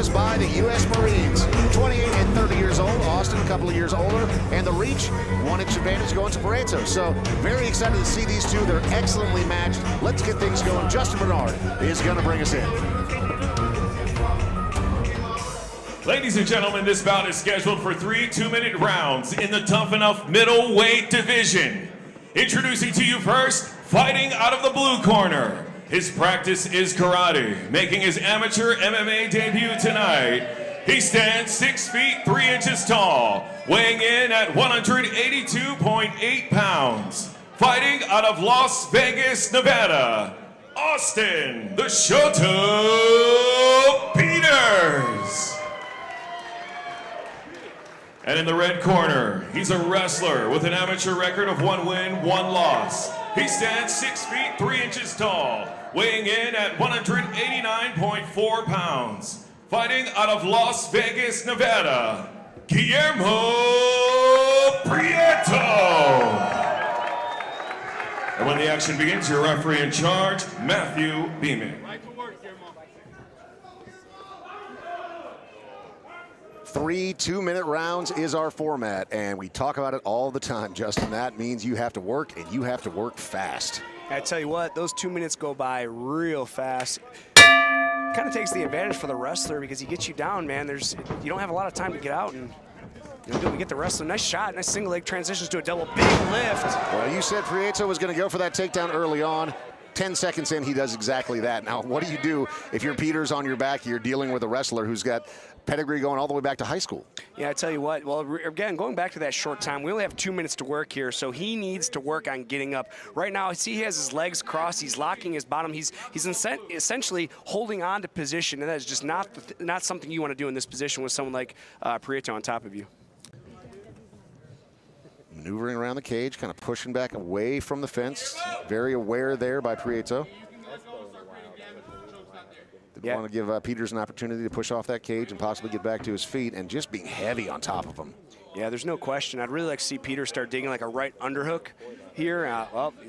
us by the U.S. Marines. 28 and 30 years old, Austin a couple of years older, and the reach, 1 inch advantage going to Prieto. So very excited to see these two. They're excellently matched. Let's get things going. Justin Bernard is going to bring us in. Ladies and gentlemen, this bout is scheduled for 3 2-minute rounds in the Tuff-N-Uff middleweight division. Introducing to you first, fighting out of the blue corner. His practice is karate, making his amateur MMA debut tonight. He stands 6 feet 3 inches tall, weighing in at 182.8 pounds. Fighting out of Las Vegas, Nevada, Austin, the Shoto Peters. And in the red corner, he's a wrestler with an amateur record of 1 win, 1 loss. He stands 6 feet 3 inches tall, weighing in at 189.4 pounds. Fighting out of Las Vegas, Nevada, Guillermo Prieto. And when the action begins, your referee in charge, Matthew Beeman. 3 2-minute rounds is our format, and we talk about it all the time, Justin. That means you have to work, and you have to work fast. I tell you what, those 2 minutes go by real fast. Kind of takes the advantage for the wrestler because he gets you down, man. You don't have a lot of time to get out, and we get the wrestler. Nice shot, nice single leg transitions to a double, big lift. Well, you said Prieto was going to go for that takedown early on. 10 seconds in, he does exactly that. Now, what do you do if you're Peters on your back, you're dealing with a wrestler who's got pedigree going all the way back to high school? Yeah, I tell you what, well, again, going back to that short time, we only have 2 minutes to work here, so he needs to work on getting up. Right now, see, he has his legs crossed, he's locking his bottom, he's essentially holding on to position, and that is just not something you want to do in this position with someone like Prieto on top of you. Maneuvering around the cage, kind of pushing back away from the fence. Very aware there by Prieto. Didn't want to give Peters an opportunity to push off that cage and possibly get back to his feet, and just being heavy on top of him. Yeah, there's no question. I'd really like to see Peters start digging like a right underhook here. Well, he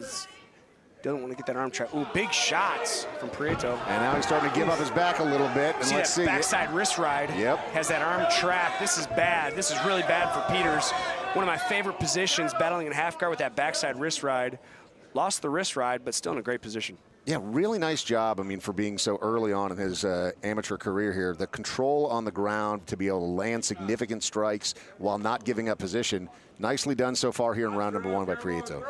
doesn't want to get that arm trap. Ooh, big shots from Prieto. And now he's starting to give up his back a little bit. And let's see. Backside wrist ride. Yep. Has that arm trapped. This is bad. This is really bad for Peters. One of my favorite positions, battling in half guard with that backside wrist ride. Lost the wrist ride, but still in a great position. Yeah, really nice job, I mean, for being so early on in his amateur career here. The control on the ground to be able to land significant strikes while not giving up position. Nicely done so far here in round number 1 by Prieto.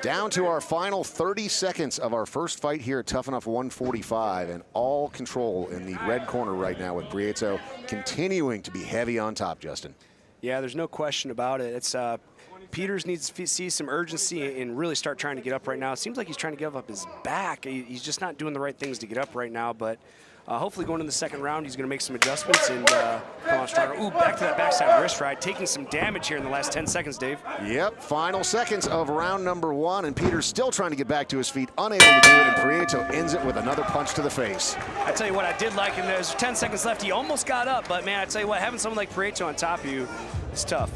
Down to our final 30 seconds of our first fight here at Tuff-N-Uff 145, and all control in the red corner right now with Prieto continuing to be heavy on top, Justin. Yeah, there's no question about it. It's Peters needs to see some urgency and really start trying to get up right now. It seems like he's trying to give up his back. He's just not doing the right things to get up right now, but hopefully going in the second round, he's going to make some adjustments and come out stronger. Ooh, back to that backside wrist ride, taking some damage here in the last 10 seconds, Dave. Yep, final seconds of round number 1, and Peters still trying to get back to his feet, unable to do it, and Prieto ends it with another punch to the face. I tell you what, I did like him. There's 10 seconds left. He almost got up, but man, I tell you what, having someone like Prieto on top of you is tough.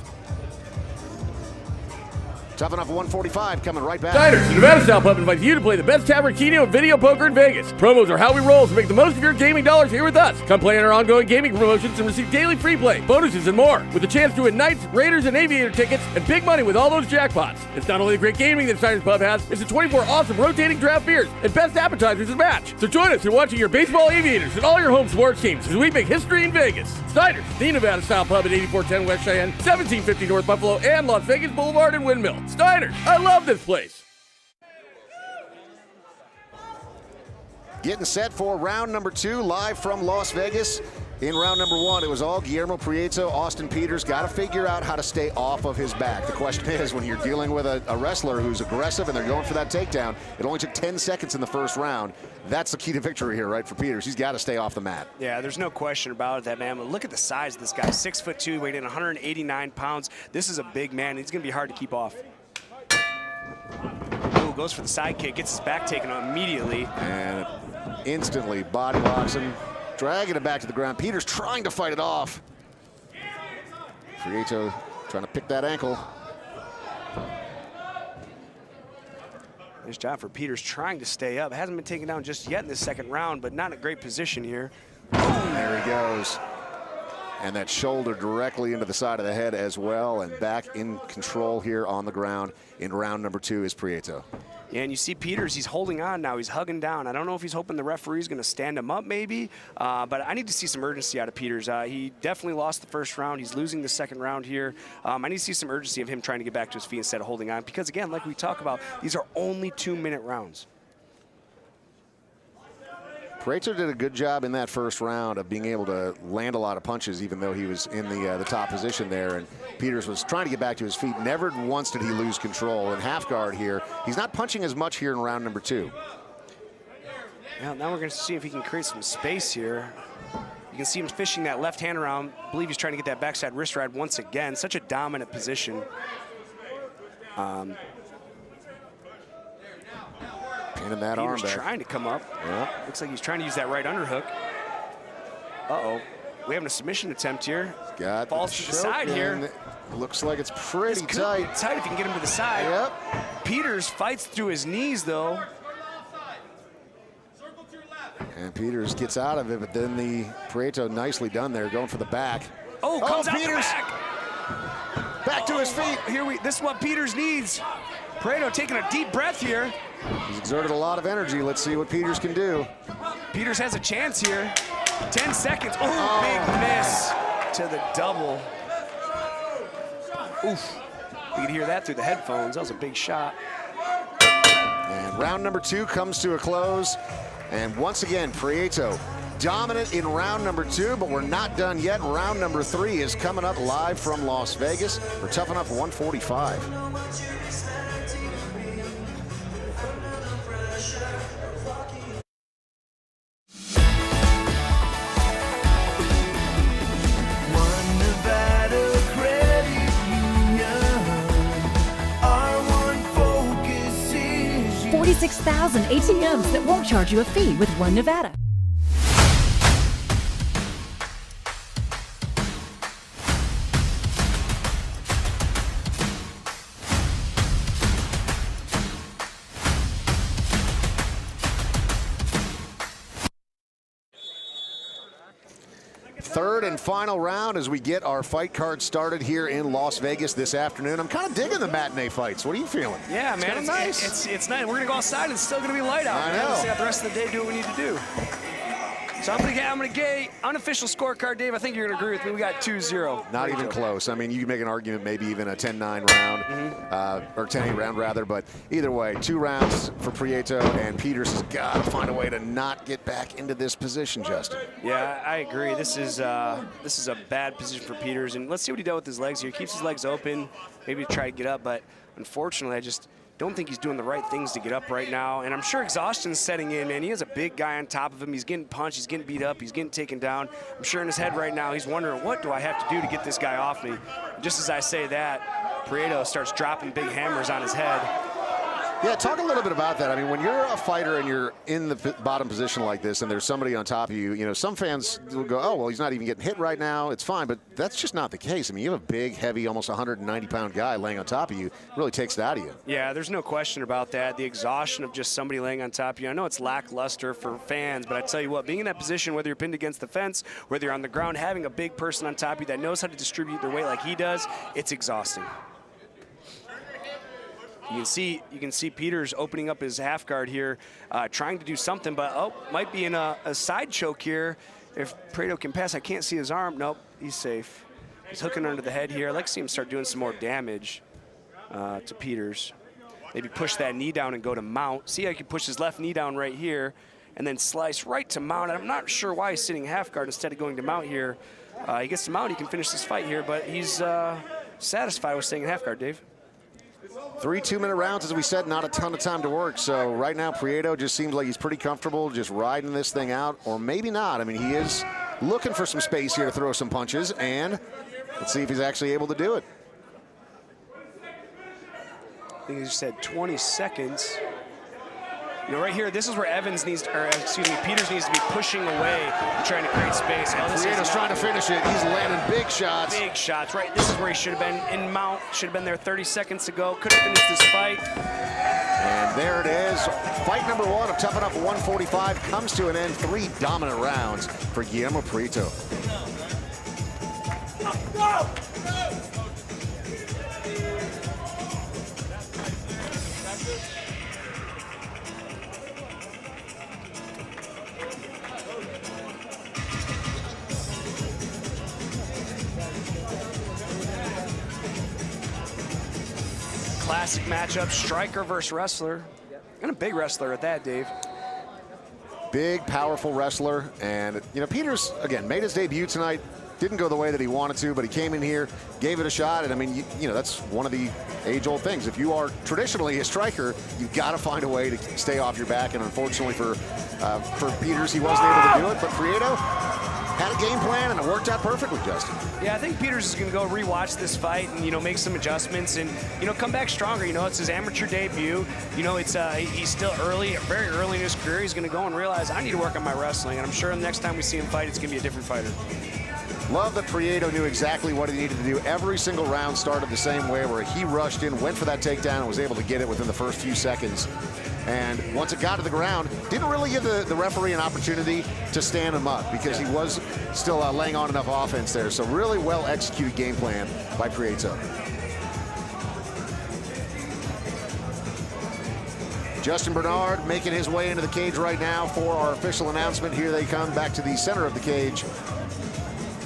Tuff-N-Uff 145 coming right back. Diners, the Nevada Style Pub invites you to play the best tavern, keno, and video poker in Vegas. Promos are how we roll, so make the most of your gaming dollars here with us. Come play in our ongoing gaming promotions and receive daily free play, bonuses, and more. With a chance to win Knights, Raiders, and Aviator tickets, and big money with all those jackpots. It's not only the great gaming that Diners Pub has, it's the 24 awesome rotating draft beers and best appetizers to match. So join us in watching your baseball, Aviators, and all your home sports teams as we make history in Vegas. Diners, the Nevada Style Pub at 8410 West Cheyenne, 1750 North Buffalo, and Las Vegas Boulevard and Windmill. Steiners, I love this place. Getting set for round number 2, live from Las Vegas. In round number 1, it was all Guillermo Prieto, Austin Peters. Got to figure out how to stay off of his back. The question is, when you're dealing with a wrestler who's aggressive and they're going for that takedown, it only took 10 seconds in the first round. That's the key to victory here, right, for Peters. He's got to stay off the mat. Yeah, there's no question about it, man. But look at the size of this guy, 6'2", weighing in 189 pounds. This is a big man. He's going to be hard to keep off. Ooh, goes for the side kick, gets his back taken on immediately. And instantly body locks him, dragging it back to the ground. Peters trying to fight it off. Prieto trying to pick that ankle. Nice job for Peters trying to stay up. Hasn't been taken down just yet in this second round, but not in a great position here. There he goes. And that shoulder directly into the side of the head as well, and back in control here on the ground in round number 2 is Prieto. Yeah, and you see Peters, he's holding on now. He's hugging down. I don't know if he's hoping the referee's going to stand him up maybe, but I need to see some urgency out of Peters. He definitely lost the first round. He's losing the second round here. I need to see some urgency of him trying to get back to his feet instead of holding on, because, again, like we talk about, these are only 2-minute rounds. Prieto did a good job in that first round of being able to land a lot of punches, even though he was in the top position there. And Peters was trying to get back to his feet. Never once did he lose control. In half guard here, he's not punching as much here in round number 2. Yeah, now we're going to see if he can create some space here. You can see him fishing that left hand around. I believe he's trying to get that backside wrist ride once again. Such a dominant position. Pinning that arm back. Trying to come up. Yeah. Looks like he's trying to use that right underhook. Uh-oh. We having a submission attempt here. Got falls to the side here. Looks like it's pretty tight. Tight if you can get him to the side. Yep. Peters fights through his knees, though. And Peters gets out of it, but then the Prieto nicely done there, going for the back. Oh, comes out Peters. the back. Back to his feet. This is what Peters needs. Prieto taking a deep breath here. He's exerted a lot of energy. Let's see what Peters can do. Peters has a chance here. 10 seconds. Oh, big miss to the double. Oof. You can hear that through the headphones. That was a big shot. And round number 2 comes to a close. And once again, Prieto dominant in round number 2, but we're not done yet. Round number 3 is coming up live from Las Vegas for Tuff-N-Uff 145. $46,000 ATMs that won't charge you a fee with One Nevada. Third and final round as we get our fight card started here in Las Vegas this afternoon. I'm kind of digging the matinee fights. What are you feeling? Yeah, it's man, nice. It's nice. We're gonna go outside. It's still gonna be light out. I know. Let's have the rest of the day do what we need to do. So I'm gonna get unofficial scorecard, Dave. I think you're gonna agree with me. We got 2-0. Not even close. I mean, you can make an argument, maybe even a 10-9 round, or 10-8 round rather. But either way, 2 rounds for Prieto, and Peters has got to find a way to not get back into this position, Justin. Yeah, I agree. This is a bad position for Peters, and let's see what he does with his legs here. He keeps his legs open, maybe to try to get up, but unfortunately, I just don't think he's doing the right things to get up right now. And I'm sure exhaustion's setting in, man. He has a big guy on top of him. He's getting punched, he's getting beat up, he's getting taken down. I'm sure in his head right now, he's wondering, what do I have to do to get this guy off me? Just as I say that, Prieto starts dropping big hammers on his head. Yeah, talk a little bit about that. I mean, when you're a fighter and you're in the bottom position like this and there's somebody on top of you, you know, some fans will go, oh, well, he's not even getting hit right now. It's fine, but that's just not the case. I mean, you have a big, heavy, almost 190-pound guy laying on top of you. It really takes it out of you. Yeah, there's no question about that. The exhaustion of just somebody laying on top of you. I know it's lackluster for fans, but I tell you what, being in that position, whether you're pinned against the fence, whether you're on the ground, having a big person on top of you that knows how to distribute their weight like he does, it's exhausting. You can see Peters opening up his half guard here, trying to do something, but might be in a side choke here. If Prieto can pass, I can't see his arm. Nope, he's safe. He's hooking under the head here. I'd like to see him start doing some more damage to Peters. Maybe push that knee down and go to mount. See how he can push his left knee down right here and then slice right to mount. I'm not sure why he's sitting half guard instead of going to mount here. He gets to mount, he can finish this fight here, but he's satisfied with staying in half guard, Dave. 3 2-minute rounds, as we said, not a ton of time to work. So right now, Prieto just seems like he's pretty comfortable just riding this thing out, or maybe not. I mean, he is looking for some space here to throw some punches, and let's see if he's actually able to do it. I think he just said 20 seconds. You know, right here, this is where Peters needs to be pushing away, trying to create space. Prieto's trying to finish it. He's landing big shots. Big shots, right? This is where he should have been in mount. Should have been there 30 seconds ago. Could have finished this fight. And there it is. Fight number 1 of Tuff-N-Uff 145 comes to an end. 3 dominant rounds for Guillermo Prieto. Classic matchup, striker versus wrestler. And a big wrestler at that, Dave. Big, powerful wrestler. And, you know, Peters, again, made his debut tonight. Didn't go the way that he wanted to, but he came in here, gave it a shot. And, I mean, you know, that's one of the age-old things. If you are traditionally a striker, you've got to find a way to stay off your back. And unfortunately for Peters, he wasn't able to do it. But Prieto had a game plan, and it worked out perfectly, Justin. Yeah, I think Peters is going to go rewatch this fight and, you know, make some adjustments and, you know, come back stronger. You know, it's his amateur debut. You know, it's he's still early, very early in his career. He's going to go and realize, I need to work on my wrestling. And I'm sure the next time we see him fight, it's going to be a different fighter. Love that Prieto knew exactly what he needed to do. Every single round started the same way, where he rushed in, went for that takedown, and was able to get it within the first few seconds. And once it got to the ground, didn't really give the referee an opportunity to stand him up, because he was still laying on enough offense there. So really well executed game plan by Prieto. Justin Bernard making his way into the cage right now for our official announcement. Here they come back to the center of the cage.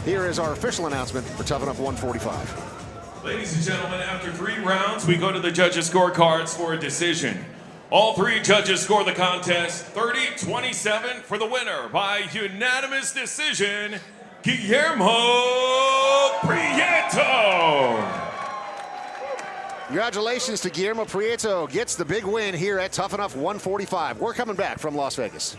Here is our official announcement for Tuff-N-Uff 145. Ladies and gentlemen, after 3 rounds, we go to the judges' scorecards for a decision. All 3 judges score the contest 30-27 for the winner by unanimous decision, Guillermo Prieto. Congratulations to Guillermo Prieto. Gets the big win here at Tuff-N-Uff 145. We're coming back from Las Vegas.